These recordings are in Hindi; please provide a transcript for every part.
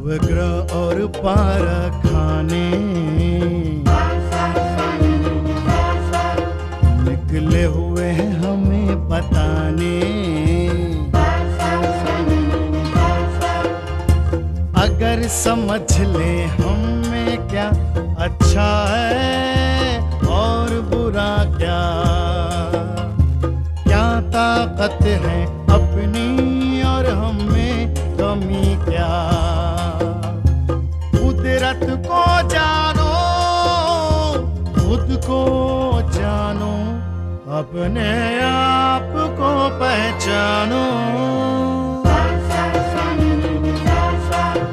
नवग्रह और पारा खाने निकले हुए हैं हमें बताने। अगर समझ ले हमें क्या अच्छा है और बुरा क्या, क्या ताकत है अपनी और हमें कमी क्या। कुदरत को जानो, खुद को जानो, अपने आप को पहचानो,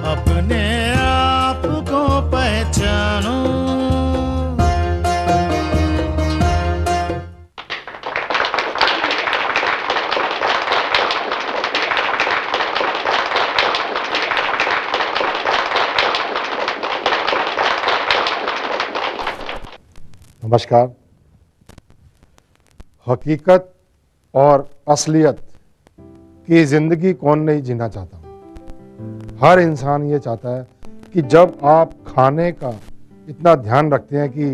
अपने आप को पहचानो। नमस्कार। हकीकत और असलियत की ज़िंदगी कौन नहीं जीना चाहता। हर इंसान ये चाहता है कि जब आप खाने का इतना ध्यान रखते हैं कि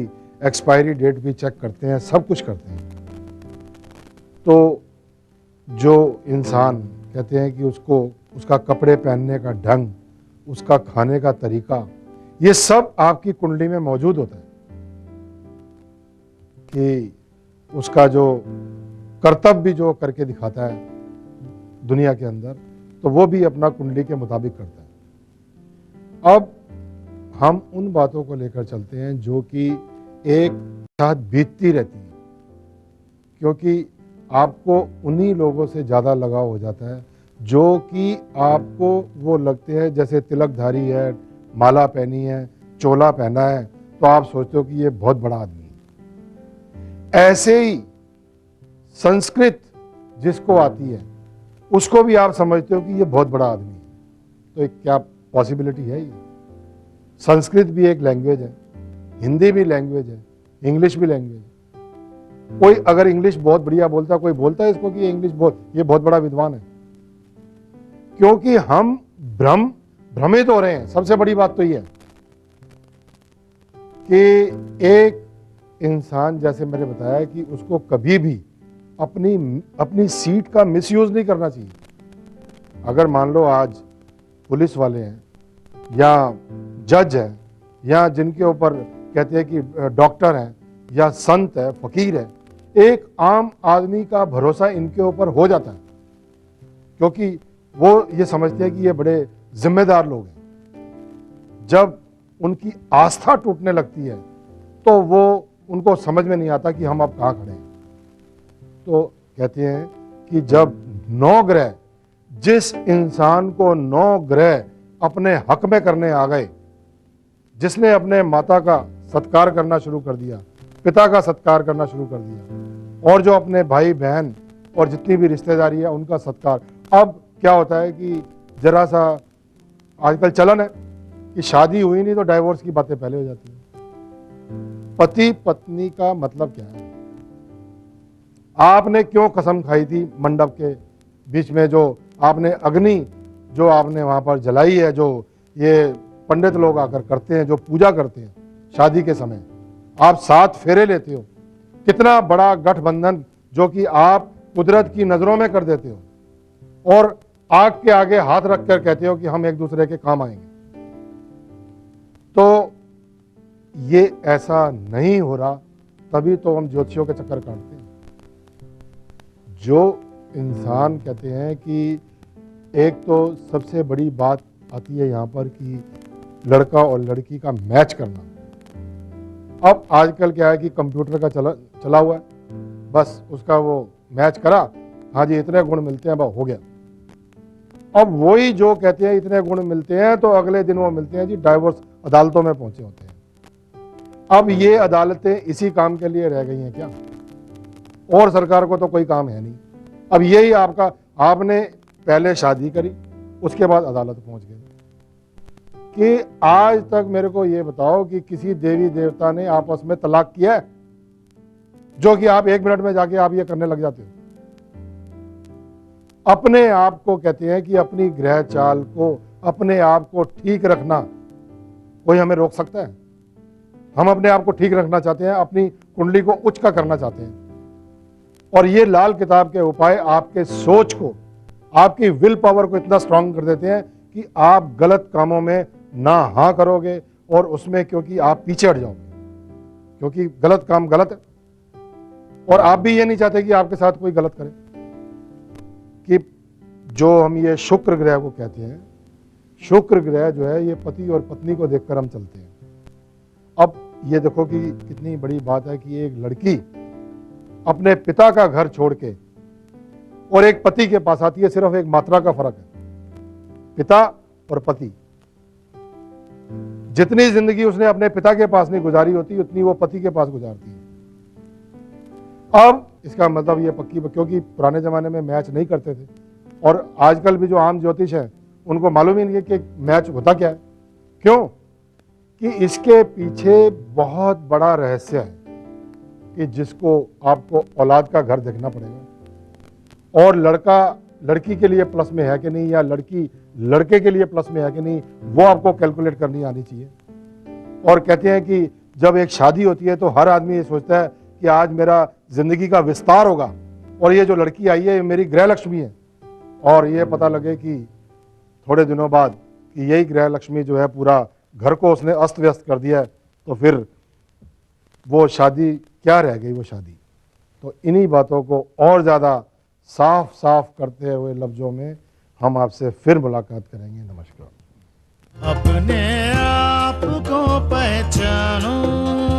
एक्सपायरी डेट भी चेक करते हैं, सब कुछ करते हैं, तो जो इंसान कहते हैं कि उसको उसका कपड़े पहनने का ढंग, उसका खाने का तरीका, ये सब आपकी कुंडली में मौजूद होता है कि उसका जो कर्तव्य भी जो करके दिखाता है दुनिया के अंदर, तो वो भी अपना कुंडली के मुताबिक करता है। अब हम उन बातों को लेकर चलते हैं जो कि एक साथ बीतती रहती है, क्योंकि आपको उन्हीं लोगों से ज़्यादा लगाव हो जाता है जो कि आपको वो लगते हैं जैसे तिलकधारी है, माला पहनी है, चोला पहना है, तो आप सोचते हो कि ये बहुत बड़ा आदमी है। ऐसे ही संस्कृत जिसको आती है उसको भी आप समझते हो कि ये बहुत बड़ा आदमी है। तो एक क्या पॉसिबिलिटी है ये? संस्कृत भी एक लैंग्वेज है, हिंदी भी लैंग्वेज है, इंग्लिश भी लैंग्वेज है। कोई अगर इंग्लिश बहुत बढ़िया बोलता, कोई बोलता है इसको कि ये बहुत बड़ा विद्वान है, क्योंकि हम भ्रमित हो रहे हैं। सबसे बड़ी बात तो ये है कि एक इंसान, जैसे मैंने बताया, कि उसको कभी भी अपनी सीट का मिसयूज नहीं करना चाहिए। अगर मान लो आज पुलिस वाले हैं या जज हैं या जिनके ऊपर कहते हैं कि डॉक्टर हैं या संत है, फकीर है, एक आम आदमी का भरोसा इनके ऊपर हो जाता है, क्योंकि वो ये समझते हैं कि ये बड़े जिम्मेदार लोग हैं। जब उनकी आस्था टूटने लगती है तो वो उनको समझ में नहीं आता कि हम अब कहाँ खड़े हैं। तो कहते हैं कि जब 9 ग्रह, जिस इंसान को 9 ग्रह अपने हक में करने आ गए, जिसने अपने माता का सत्कार करना शुरू कर दिया, पिता का सत्कार करना शुरू कर दिया, और जो अपने भाई बहन और जितनी भी रिश्तेदारी है उनका सत्कार। अब क्या होता है कि जरा सा आजकल चलन है कि शादी हुई नहीं तो डाइवोर्स की बातें पहले हो जाती हैं। पति पत्नी का मतलब क्या है? आपने क्यों कसम खाई थी मंडप के बीच में, जो आपने अग्नि जो आपने वहां पर जलाई है, जो ये पंडित लोग आकर करते हैं, जो पूजा करते हैं शादी के समय, आप 7 फेरे लेते हो। कितना बड़ा गठबंधन जो कि आप कुदरत की नजरों में कर देते हो, और आग के आगे हाथ रखकर कहते हो कि हम एक दूसरे के काम आएंगे। तो ये ऐसा नहीं हो रहा, तभी तो हम ज्योतिषियों के चक्कर काटते हैं। जो इंसान कहते हैं कि एक तो सबसे बड़ी बात आती है यहाँ पर कि लड़का और लड़की का मैच करना। अब आजकल क्या है कि कंप्यूटर का चला हुआ है, बस उसका वो मैच करा, हाँ जी इतने गुण मिलते हैं, बस हो गया। अब वही जो कहते हैं इतने गुण मिलते हैं, तो अगले दिन वो मिलते हैं जी डाइवोर्स अदालतों में पहुंचे होते हैं। अब ये अदालतें इसी काम के लिए रह गई हैं क्या? और सरकार को तो कोई काम है नहीं। अब यही आपने पहले शादी करी, उसके बाद अदालत पहुंच गए। कि आज तक मेरे को ये बताओ कि किसी देवी देवता ने आपस में तलाक किया है, जो कि आप 1 मिनट में जाके आप ये करने लग जाते हो। अपने आप को कहते हैं कि अपनी ग्रह चाल को अपने आप को ठीक रखना कोई हमें रोक सकता है? हम अपने आप को ठीक रखना चाहते हैं, अपनी कुंडली को उच्च का करना चाहते हैं, और ये लाल किताब के उपाय आपके सोच को, आपकी विल पावर को इतना स्ट्रांग कर देते हैं कि आप गलत कामों में ना हाँ करोगे, और उसमें क्योंकि आप पीछे हट जाओगे, क्योंकि गलत काम गलत है, और आप भी ये नहीं चाहते कि आपके साथ कोई गलत करे। कि जो हम ये शुक्र ग्रह को कहते हैं, शुक्र ग्रह जो है ये पति और पत्नी को देखकर हम चलते हैं। अब ये देखो कि कितनी बड़ी बात है कि एक लड़की अपने पिता का घर छोड़ के और एक पति के पास आती है, सिर्फ एक मात्रा का फर्क है, पिता और पति। जितनी जिंदगी उसने अपने पिता के पास नहीं गुजारी होती, उतनी वो पति के पास गुजारती है। अब इसका मतलब ये पक्की, क्योंकि पुराने जमाने में मैच नहीं करते थे, और आजकल भी जो आम ज्योतिष है उनको मालूम ही नहीं है कि मैच होता क्या है। क्यों? कि इसके पीछे बहुत बड़ा रहस्य है कि जिसको आपको औलाद का घर देखना पड़ेगा, और लड़का लड़की के लिए प्लस में है कि नहीं, या लड़की लड़के के लिए प्लस में है कि नहीं, वो आपको कैलकुलेट करनी आनी चाहिए। और कहते हैं कि जब एक शादी होती है तो हर आदमी ये सोचता है कि आज मेरा जिंदगी का विस्तार होगा, और ये जो लड़की आई है ये मेरी गृह लक्ष्मी है, और ये पता लगे कि थोड़े दिनों बाद कि यही गृह लक्ष्मी जो है पूरा घर को उसने अस्त व्यस्त कर दिया है, तो फिर वो शादी क्या रह गई वो शादी। तो इन्हीं बातों को और ज़्यादा साफ साफ करते हुए लफ्ज़ों में हम आपसे फिर मुलाकात करेंगे। नमस्कार। अपने आप को पहचानो।